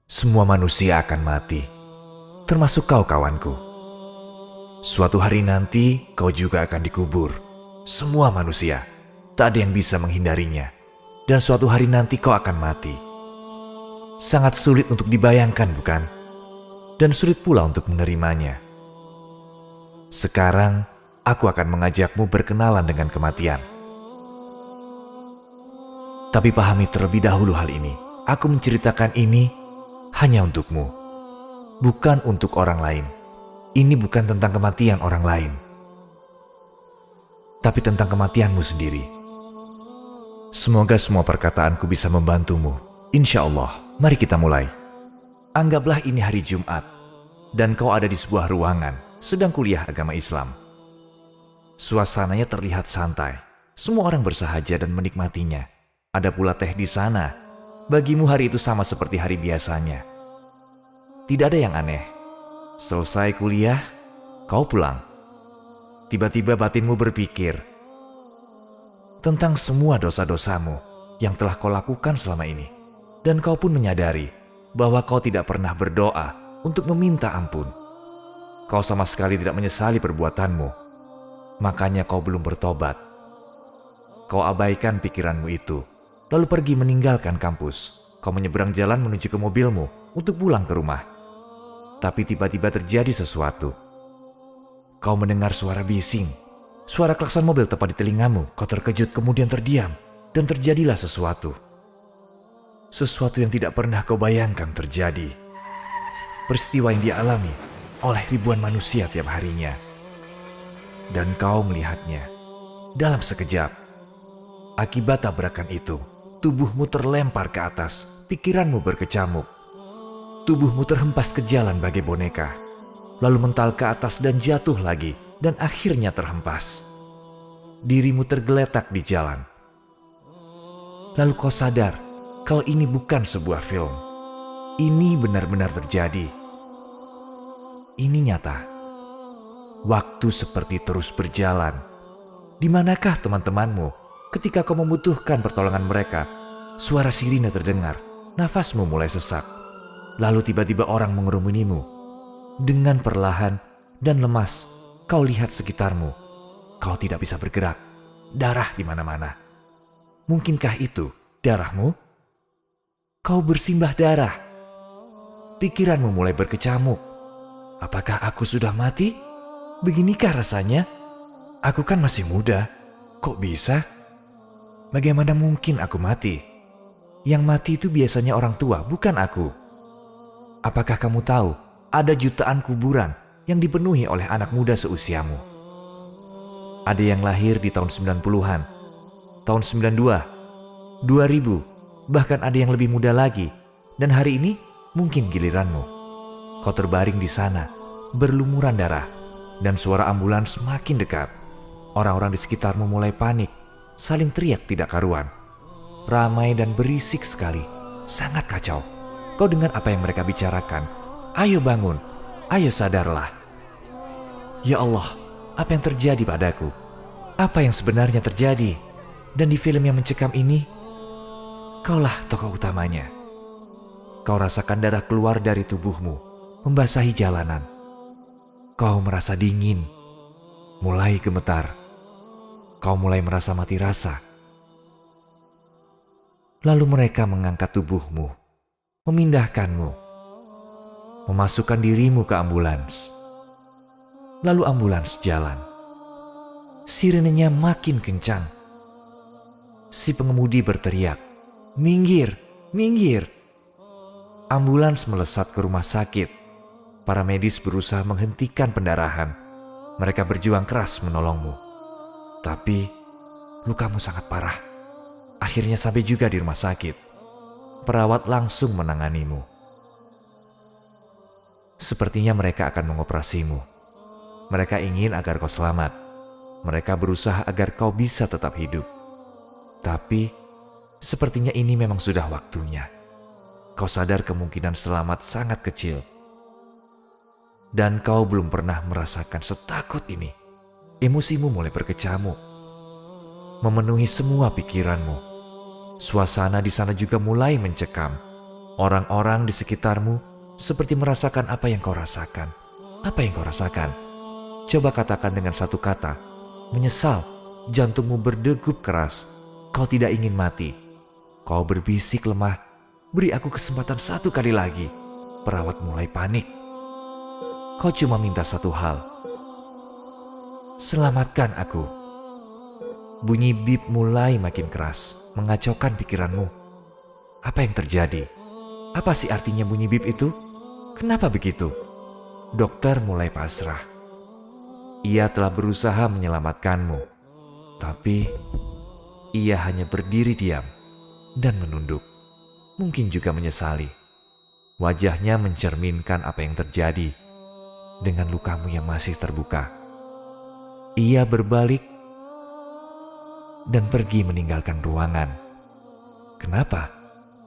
Semua manusia akan mati, termasuk kau kawanku. Suatu hari nanti kau juga akan dikubur. Semua manusia, tak ada yang bisa menghindarinya. Dan suatu hari nanti kau akan mati. Sangat sulit untuk dibayangkan, bukan? Dan sulit pula untuk menerimanya. Sekarang, aku akan mengajakmu berkenalan dengan kematian. Tapi pahami terlebih dahulu hal ini. Aku menceritakan ini hanya untukmu, bukan untuk orang lain. Ini bukan tentang kematian orang lain, tapi tentang kematianmu sendiri. Semoga semua perkataanku bisa membantumu. Insya Allah, mari kita mulai. Anggaplah ini hari Jumat, dan kau ada di sebuah ruangan, sedang kuliah agama Islam. Suasananya terlihat santai, semua orang bersahaja dan menikmatinya. Ada pula teh di sana. Bagimu hari itu sama seperti hari biasanya. Tidak ada yang aneh. Selesai kuliah, kau pulang. Tiba-tiba batinmu berpikir tentang semua dosa-dosamu yang telah kau lakukan selama ini. Dan kau pun menyadari bahwa kau tidak pernah berdoa untuk meminta ampun. Kau sama sekali tidak menyesali perbuatanmu. Makanya kau belum bertobat. Kau abaikan pikiranmu itu, lalu pergi meninggalkan kampus. Kau menyeberang jalan menuju ke mobilmu untuk pulang ke rumah. Tapi tiba-tiba terjadi sesuatu. Kau mendengar suara bising. Suara klakson mobil tepat di telingamu. Kau terkejut kemudian terdiam. Dan terjadilah sesuatu. Sesuatu yang tidak pernah kau bayangkan terjadi. Peristiwa yang dialami oleh ribuan manusia tiap harinya. Dan kau melihatnya dalam sekejap. Akibat tabrakan itu, tubuhmu terlempar ke atas, pikiranmu berkecamuk. Tubuhmu terhempas ke jalan bagai boneka, lalu mental ke atas dan jatuh lagi, dan akhirnya terhempas. Dirimu tergeletak di jalan. Lalu kau sadar kalau ini bukan sebuah film. Ini benar-benar terjadi. Ini nyata. Waktu seperti terus berjalan. Di manakah teman-temanmu ketika kau membutuhkan pertolongan mereka? Suara sirine terdengar, nafasmu mulai sesak. Lalu tiba-tiba orang mengerumunimu. Dengan perlahan dan lemas, kau lihat sekitarmu. Kau tidak bisa bergerak. Darah di mana-mana. Mungkinkah itu darahmu? Kau bersimbah darah. Pikiranmu mulai berkecamuk. Apakah aku sudah mati? Beginikah rasanya? Aku kan masih muda. Kok bisa? Bagaimana mungkin aku mati? Yang mati itu biasanya orang tua, bukan aku. Apakah kamu tahu ada jutaan kuburan yang dipenuhi oleh anak muda seusiamu? Ada yang lahir di tahun 90-an, tahun 92, 2000, bahkan ada yang lebih muda lagi. Dan hari ini mungkin giliranmu. Kau terbaring di sana, berlumuran darah, dan suara ambulans semakin dekat. Orang-orang di sekitarmu mulai panik, saling teriak tidak karuan. Ramai dan berisik sekali, sangat kacau. Kau dengar apa yang mereka bicarakan? Ayo bangun, ayo sadarlah. Ya Allah, apa yang terjadi padaku? Apa yang sebenarnya terjadi? Dan di film yang mencekam ini, kaulah tokoh utamanya. Kau rasakan darah keluar dari tubuhmu, membasahi jalanan. Kau merasa dingin, mulai gemetar. Kau mulai merasa mati rasa. Lalu mereka mengangkat tubuhmu, memindahkanmu, memasukkan dirimu ke ambulans. Lalu ambulans jalan. Sirenenya makin kencang. Si pengemudi berteriak, "Minggir, minggir!" Ambulans melesat ke rumah sakit. Para medis berusaha menghentikan pendarahan. Mereka berjuang keras menolongmu. Tapi lukamu sangat parah. Akhirnya sampai juga di rumah sakit. Perawat langsung menanganimu. Sepertinya mereka akan mengoperasimu. Mereka ingin agar kau selamat. Mereka berusaha agar kau bisa tetap hidup. Tapi sepertinya ini memang sudah waktunya. Kau sadar kemungkinan selamat sangat kecil. Dan kau belum pernah merasakan setakut ini. Emosimu mulai berkecamuk, memenuhi semua pikiranmu. Suasana di sana juga mulai mencekam. Orang-orang di sekitarmu seperti merasakan apa yang kau rasakan. Apa yang kau rasakan? Coba katakan dengan satu kata, menyesal. Jantungmu berdegup keras. Kau tidak ingin mati. Kau berbisik lemah, beri aku kesempatan satu kali lagi. Perawat mulai panik. Kau cuma minta satu hal. Selamatkan aku. Bunyi bip mulai makin keras, mengacaukan pikiranmu. Apa yang terjadi? Apa sih artinya bunyi bip itu? Kenapa begitu? Dokter mulai pasrah. Ia telah berusaha menyelamatkanmu, tapi ia hanya berdiri diam dan menunduk. Mungkin juga menyesali. Wajahnya mencerminkan apa yang terjadi dengan lukamu yang masih terbuka. Ia berbalik dan pergi meninggalkan ruangan. Kenapa?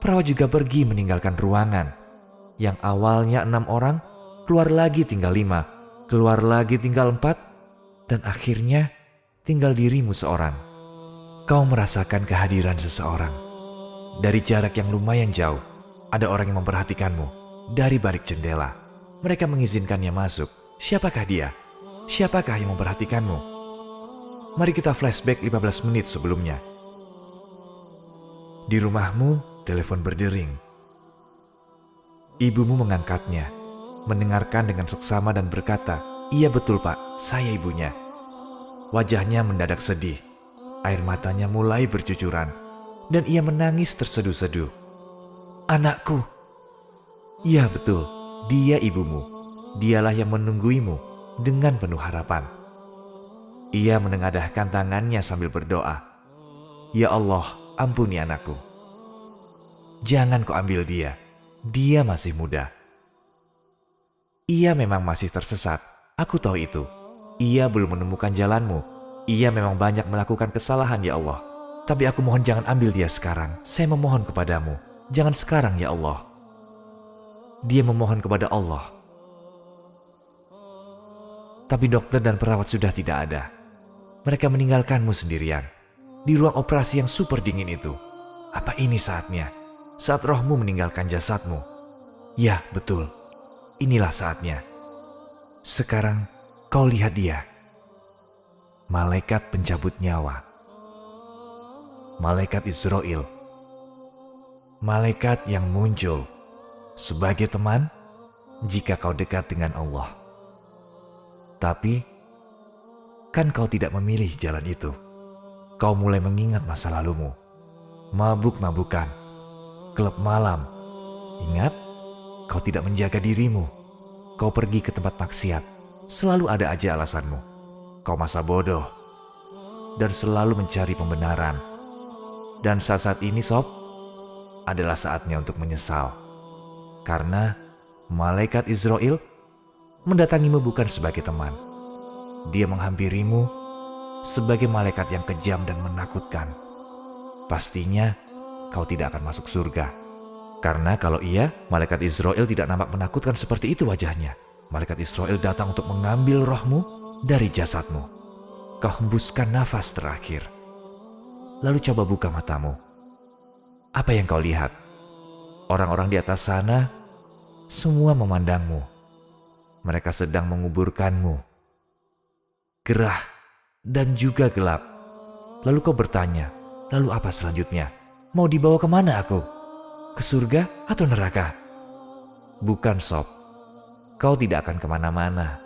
Perawat juga pergi meninggalkan ruangan. Yang awalnya 6 orang, keluar lagi tinggal 5, keluar lagi tinggal 4, dan akhirnya tinggal dirimu seorang. Kau merasakan kehadiran seseorang. Dari jarak yang lumayan jauh, ada orang yang memperhatikanmu dari balik jendela. Mereka mengizinkannya masuk. Siapakah dia? Siapakah yang memperhatikanmu? Mari kita flashback 15 menit sebelumnya. Di rumahmu, telepon berdering. Ibumu mengangkatnya, mendengarkan dengan seksama dan berkata, "Iya betul Pak, saya ibunya." Wajahnya mendadak sedih. Air matanya mulai bercucuran dan ia menangis terseduh-seduh. "Anakku." "Iya betul, dia ibumu. Dialah yang menungguimu dengan penuh harapan." Ia menengadahkan tangannya sambil berdoa, "Ya Allah, ampuni anakku. Jangan kau ambil dia. Dia masih muda. Ia memang masih tersesat. Aku tahu itu. Ia belum menemukan jalanmu. Ia memang banyak melakukan kesalahan ya Allah. Tapi aku mohon jangan ambil dia sekarang. Saya memohon kepadamu. Jangan sekarang ya Allah." Dia memohon kepada Allah. Tapi dokter dan perawat sudah tidak ada. Mereka meninggalkanmu sendirian di ruang operasi yang super dingin itu. Apa ini saatnya? Saat rohmu meninggalkan jasadmu? Ya, betul. Inilah saatnya. Sekarang kau lihat dia. Malaikat pencabut nyawa. Malaikat Israel. Malaikat yang muncul sebagai teman jika kau dekat dengan Allah. Tapi kan kau tidak memilih jalan itu. Kau mulai mengingat masa lalumu. Mabuk-mabukan. Klub malam. Ingat, kau tidak menjaga dirimu. Kau pergi ke tempat maksiat. Selalu ada aja alasanmu. Kau masa bodoh. Dan selalu mencari pembenaran. Dan saat-saat ini sob, adalah saatnya untuk menyesal. Karena malaikat Israel mendatangimu bukan sebagai teman. Dia menghampirimu sebagai malaikat yang kejam dan menakutkan. Pastinya kau tidak akan masuk surga. Karena kalau iya, malaikat Israel tidak nampak menakutkan seperti itu wajahnya. Malaikat Israel datang untuk mengambil rohmu dari jasadmu. Kau hembuskan nafas terakhir. Lalu coba buka matamu. Apa yang kau lihat? Orang-orang di atas sana semua memandangmu. Mereka sedang menguburkanmu. Gerah dan juga gelap. Lalu kau bertanya, lalu apa selanjutnya? Mau dibawa kemana aku? Ke surga atau neraka? Bukan sob, kau tidak akan kemana-mana.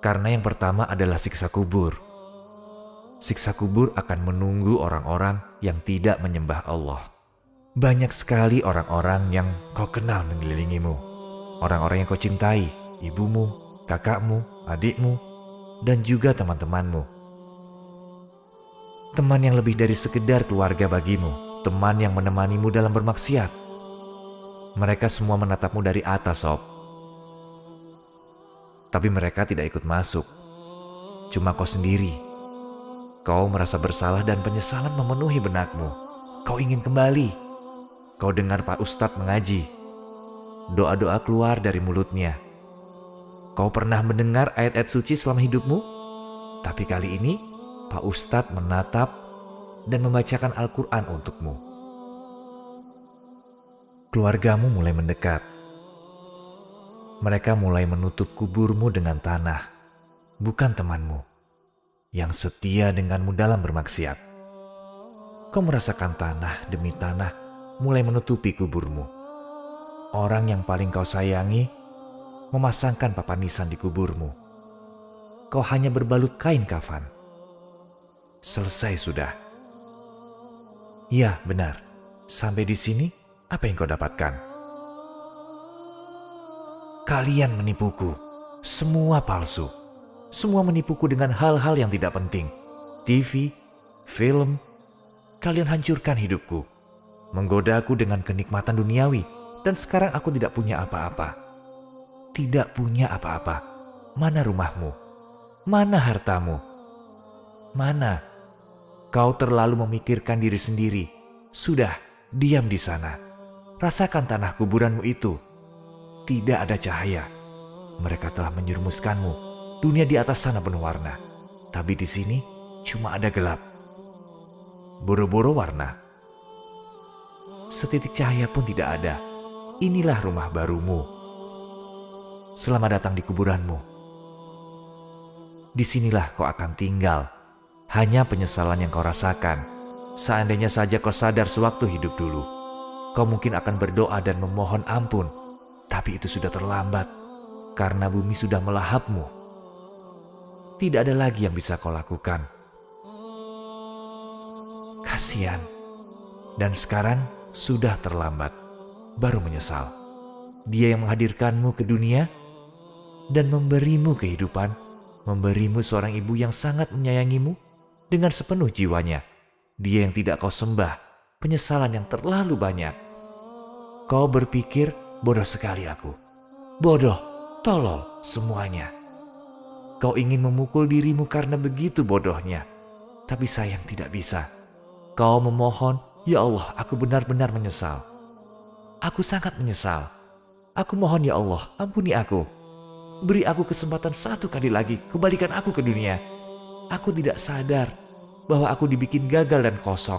Karena yang pertama adalah siksa kubur. Siksa kubur akan menunggu orang-orang yang tidak menyembah Allah. Banyak sekali orang-orang yang kau kenal mengelilingimu. Orang-orang yang kau cintai, ibumu, kakakmu, adikmu, dan juga teman-temanmu. Teman yang lebih dari sekedar keluarga bagimu. Teman yang menemanimu dalam bermaksiat. Mereka semua menatapmu dari atas, sob. Tapi mereka tidak ikut masuk. Cuma kau sendiri. Kau merasa bersalah dan penyesalan memenuhi benakmu. Kau ingin kembali. Kau dengar Pak Ustadz mengaji. Doa-doa keluar dari mulutnya. Kau pernah mendengar ayat-ayat suci selama hidupmu? Tapi kali ini Pak Ustadz menatap dan membacakan Al-Quran untukmu. Keluargamu mulai mendekat. Mereka mulai menutup kuburmu dengan tanah, bukan temanmu yang setia denganmu dalam bermaksiat. Kau merasakan tanah demi tanah mulai menutupi kuburmu. Orang yang paling kau sayangi memasangkan papan nisan di kuburmu. Kau hanya berbalut kain kafan. Selesai sudah. Ya, benar. Sampai di sini, apa yang kau dapatkan? Kalian menipuku. Semua palsu. Semua menipuku dengan hal-hal yang tidak penting. TV, film. Kalian hancurkan hidupku. Menggodaku dengan kenikmatan duniawi. Dan sekarang aku tidak punya apa-apa. Tidak punya apa-apa. Mana rumahmu? Mana hartamu? Mana? Kau terlalu memikirkan diri sendiri. Sudah, diam di sana. Rasakan tanah kuburanmu itu. Tidak ada cahaya. Mereka telah menjerumuskanmu. Dunia di atas sana penuh warna. Tapi di sini cuma ada gelap. Boro-boro warna. Setitik cahaya pun tidak ada. Inilah rumah barumu. Selamat datang di kuburanmu. Disinilah kau akan tinggal. Hanya penyesalan yang kau rasakan. Seandainya saja kau sadar sewaktu hidup dulu, kau mungkin akan berdoa dan memohon ampun. Tapi itu sudah terlambat, karena bumi sudah melahapmu. Tidak ada lagi yang bisa kau lakukan. Kasihan. Dan sekarang sudah terlambat. Baru menyesal. Dia yang menghadirkanmu ke dunia dan memberimu kehidupan, memberimu seorang ibu yang sangat menyayangimu dengan sepenuh jiwanya. Dia yang tidak kau sembah, penyesalan yang terlalu banyak. Kau berpikir, bodoh sekali aku. Bodoh, tolol semuanya. Kau ingin memukul dirimu karena begitu bodohnya. Tapi sayang tidak bisa. Kau memohon, ya Allah, aku benar-benar menyesal. Aku sangat menyesal. Aku mohon ya Allah, ampuni aku. Beri aku kesempatan satu kali lagi, kembalikan aku ke dunia. Aku tidak sadar bahwa aku dibikin gagal dan kosong.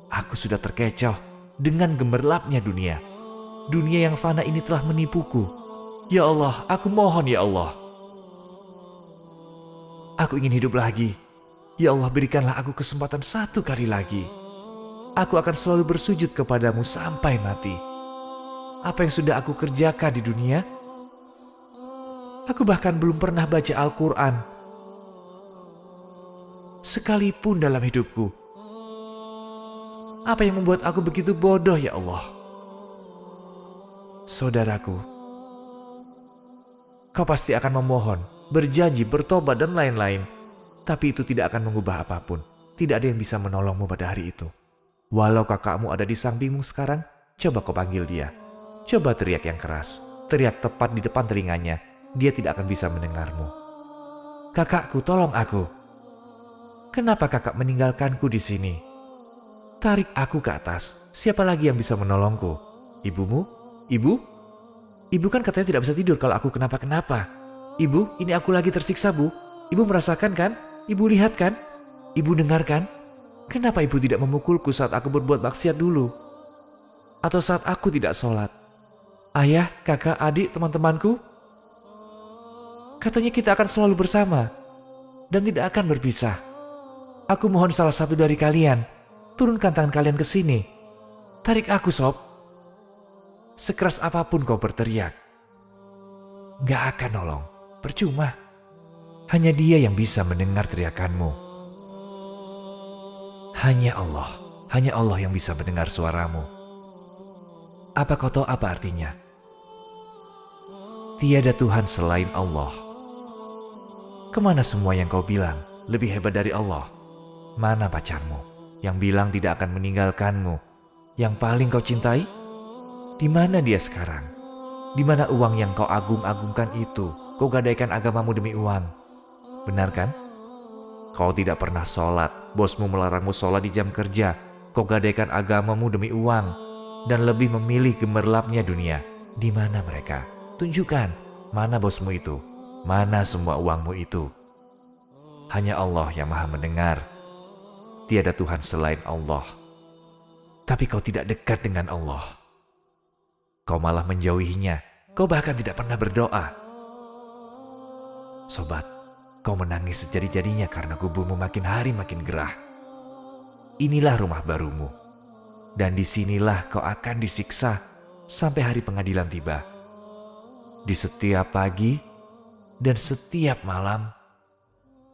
Aku sudah terkecoh dengan gemerlapnya dunia. Dunia yang fana ini telah menipuku. Ya Allah, aku mohon ya Allah. Aku ingin hidup lagi. Ya Allah, berikanlah aku kesempatan satu kali lagi. Aku akan selalu bersujud kepadamu sampai mati. Apa yang sudah aku kerjakan di dunia? Aku bahkan belum pernah baca Al-Quran sekalipun dalam hidupku. Apa yang membuat aku begitu bodoh ya Allah? Saudaraku, kau pasti akan memohon, berjanji, bertobat dan lain-lain. Tapi itu tidak akan mengubah apapun. Tidak ada yang bisa menolongmu pada hari itu. Walau kakakmu ada di sampingmu sekarang, coba kau panggil dia. Coba teriak yang keras, teriak tepat di depan telinganya. Dia tidak akan bisa mendengarmu. Kakakku, tolong aku. Kenapa kakak meninggalkanku di sini? Tarik aku ke atas. Siapa lagi yang bisa menolongku? Ibumu? Ibu? Ibu kan katanya tidak bisa tidur kalau aku kenapa-kenapa. Ibu, ini aku lagi tersiksa, Bu. Ibu merasakan kan? Ibu lihat kan? Ibu dengar kan? Kenapa ibu tidak memukulku saat aku berbuat maksiat dulu? Atau saat aku tidak sholat? Ayah, kakak, adik, teman-temanku? Katanya kita akan selalu bersama dan tidak akan berpisah. Aku mohon salah satu dari kalian, turunkan tangan kalian ke sini. Tarik aku, Sob. Sekeras apapun kau berteriak, gak akan nolong, percuma. Hanya Dia yang bisa mendengar teriakanmu. Hanya Allah yang bisa mendengar suaramu. Apa kau tahu apa artinya? Tiada Tuhan selain Allah. Kemana semua yang kau bilang lebih hebat dari Allah? Mana pacarmu yang bilang tidak akan meninggalkanmu, yang paling kau cintai? Di mana dia sekarang? Di mana uang yang kau agung-agungkan itu? Kau gadaikan agamamu demi uang. Benar kan? Kau tidak pernah sholat, bosmu melarangmu sholat di jam kerja. Kau gadaikan agamamu demi uang dan lebih memilih gemerlapnya dunia. Di mana mereka? Tunjukkan, mana bosmu itu? Mana semua uangmu itu? Hanya Allah yang maha mendengar. Tiada Tuhan selain Allah. Tapi kau tidak dekat dengan Allah. Kau malah menjauhinya. Kau bahkan tidak pernah berdoa. Sobat, kau menangis sejadi-jadinya karena kuburmu makin hari makin gerah. Inilah rumah barumu. Dan disinilah kau akan disiksa sampai hari pengadilan tiba. Di setiap pagi dan setiap malam,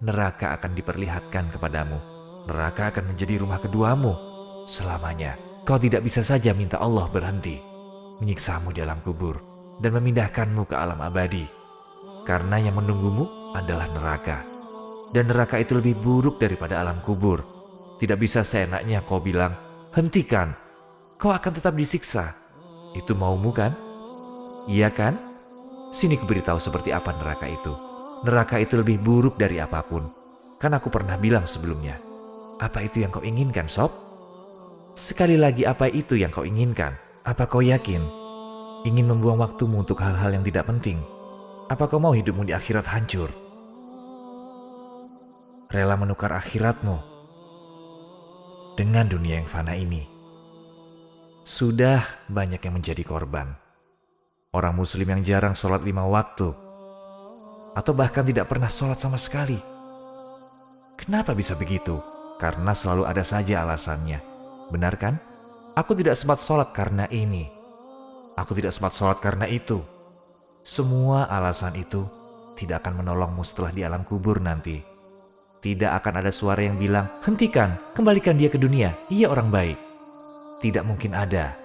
neraka akan diperlihatkan kepadamu. Neraka akan menjadi rumah keduamu selamanya. Kau tidak bisa saja minta Allah berhenti menyiksamu di alam kubur dan memindahkanmu ke alam abadi. Karena yang menunggumu adalah neraka. Dan neraka itu lebih buruk daripada alam kubur. Tidak bisa seenaknya kau bilang, hentikan, kau akan tetap disiksa. Itu maumu kan? Iya kan? Sini kuberitahu seperti apa neraka itu. Neraka itu lebih buruk dari apapun. Kan aku pernah bilang sebelumnya. Apa itu yang kau inginkan, Sob? Sekali lagi, apa itu yang kau inginkan? Apa kau yakin? Ingin membuang waktumu untuk hal-hal yang tidak penting? Apa kau mau hidupmu di akhirat hancur? Rela menukar akhiratmu dengan dunia yang fana ini? Sudah banyak yang menjadi korban. Orang muslim yang jarang sholat 5 waktu, atau bahkan tidak pernah sholat sama sekali. Kenapa bisa begitu? Karena selalu ada saja alasannya. Benar kan? Aku tidak sempat sholat karena ini. Aku tidak sempat sholat karena itu. Semua alasan itu tidak akan menolongmu setelah di alam kubur nanti. Tidak akan ada suara yang bilang, hentikan, kembalikan dia ke dunia, ia orang baik. Tidak mungkin ada.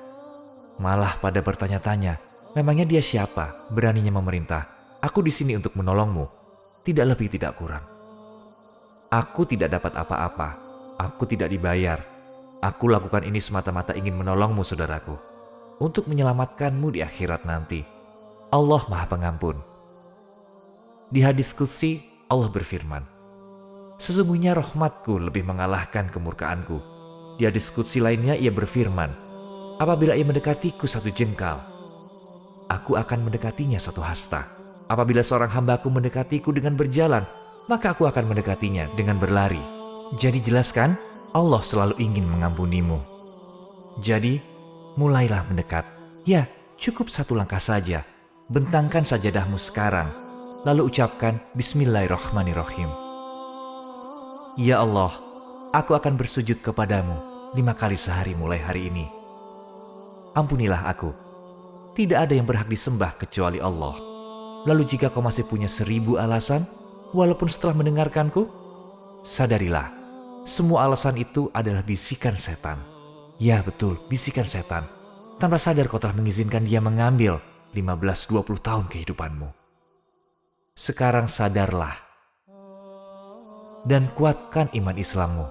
Malah pada bertanya-tanya, memangnya dia siapa? Beraninya memerintah. Aku di sini untuk menolongmu. Tidak lebih, tidak kurang. Aku tidak dapat apa-apa. Aku tidak dibayar. Aku lakukan ini semata-mata ingin menolongmu, saudaraku. Untuk menyelamatkanmu di akhirat nanti. Allah Maha Pengampun. Di hadis qudsi, Allah berfirman, sesungguhnya rahmatku lebih mengalahkan kemurkaanku. Di hadis qudsi lainnya ia berfirman, apabila ia mendekatiku 1 jengkal, aku akan mendekatinya 1 hasta. Apabila seorang hambaku mendekatiku dengan berjalan, maka aku akan mendekatinya dengan berlari. Jadi jelas kan? Allah selalu ingin mengampunimu. Jadi, mulailah mendekat. Ya, cukup 1 langkah saja. Bentangkan sajadahmu sekarang, lalu ucapkan Bismillahirrahmanirrahim. Ya Allah, aku akan bersujud kepadamu 5 kali sehari mulai hari ini. Ampunilah aku. Tidak ada yang berhak disembah kecuali Allah. Lalu jika kau masih punya 1000 alasan, walaupun setelah mendengarkanku, sadarilah, semua alasan itu adalah bisikan setan. Ya betul, bisikan setan. Tanpa sadar kau telah mengizinkan dia mengambil 15-20 tahun kehidupanmu. Sekarang sadarlah dan kuatkan iman Islammu.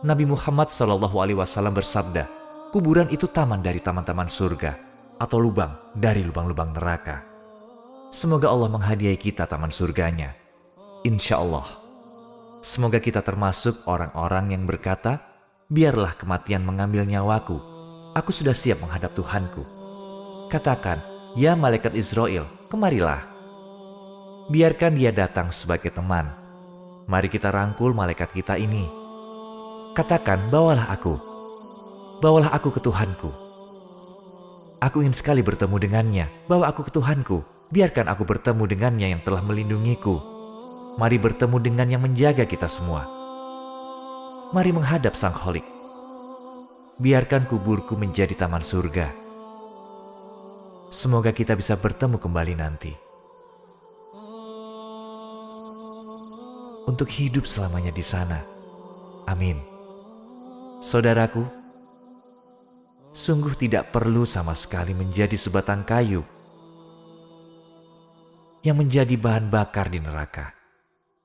Nabi Muhammad SAW bersabda, kuburan itu taman dari taman-taman surga atau lubang dari lubang-lubang neraka. Semoga Allah menghadiahi kita taman surganya. Insya Allah. Semoga kita termasuk orang-orang yang berkata, biarlah kematian mengambil nyawaku. Aku sudah siap menghadap Tuhanku. Katakan, ya malaikat Israel, kemarilah. Biarkan dia datang sebagai teman. Mari kita rangkul malaikat kita ini. Katakan, bawalah aku. Bawalah aku ke Tuhanku. Aku ingin sekali bertemu dengannya. Bawa aku ke Tuhanku. Biarkan aku bertemu dengannya yang telah melindungiku. Mari bertemu dengan yang menjaga kita semua. Mari menghadap Sang Kholik. Biarkan kuburku menjadi taman surga. Semoga kita bisa bertemu kembali nanti. Untuk hidup selamanya di sana. Amin. Saudaraku, sungguh tidak perlu sama sekali menjadi sebatang kayu yang menjadi bahan bakar di neraka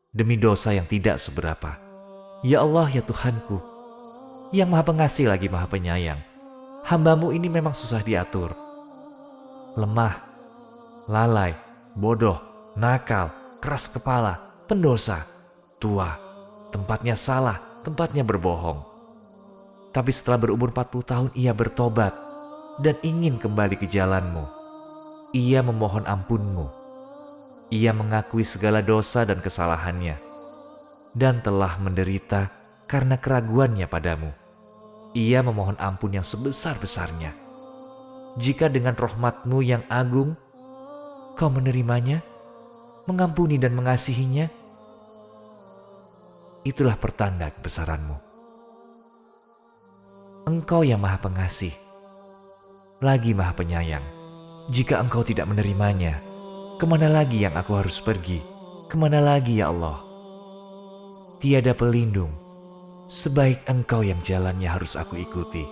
demi dosa yang tidak seberapa. Ya Allah, ya Tuhanku, yang Maha Pengasih lagi Maha Penyayang, hamba-Mu ini memang susah diatur. Lemah, lalai, bodoh, nakal, keras kepala, pendosa, tua, tempatnya salah, tempatnya berbohong. Tapi setelah berumur 40 tahun ia bertobat dan ingin kembali ke jalan-Mu. Ia memohon ampun-Mu. Ia mengakui segala dosa dan kesalahannya dan telah menderita karena keraguannya padamu. Ia memohon ampun yang sebesar-besarnya jika dengan rahmat-Mu yang agung, Kau menerimanya, mengampuni dan mengasihinya, itulah pertanda kebesaran-Mu. Engkau yang Maha Pengasih, lagi Maha Penyayang. Jika Engkau tidak menerimanya, kemana lagi yang aku harus pergi? Kemana lagi ya Allah? Tiada pelindung sebaik Engkau yang jalannya harus aku ikuti.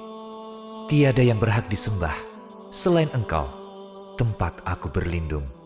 Tiada yang berhak disembah selain Engkau, tempat aku berlindung.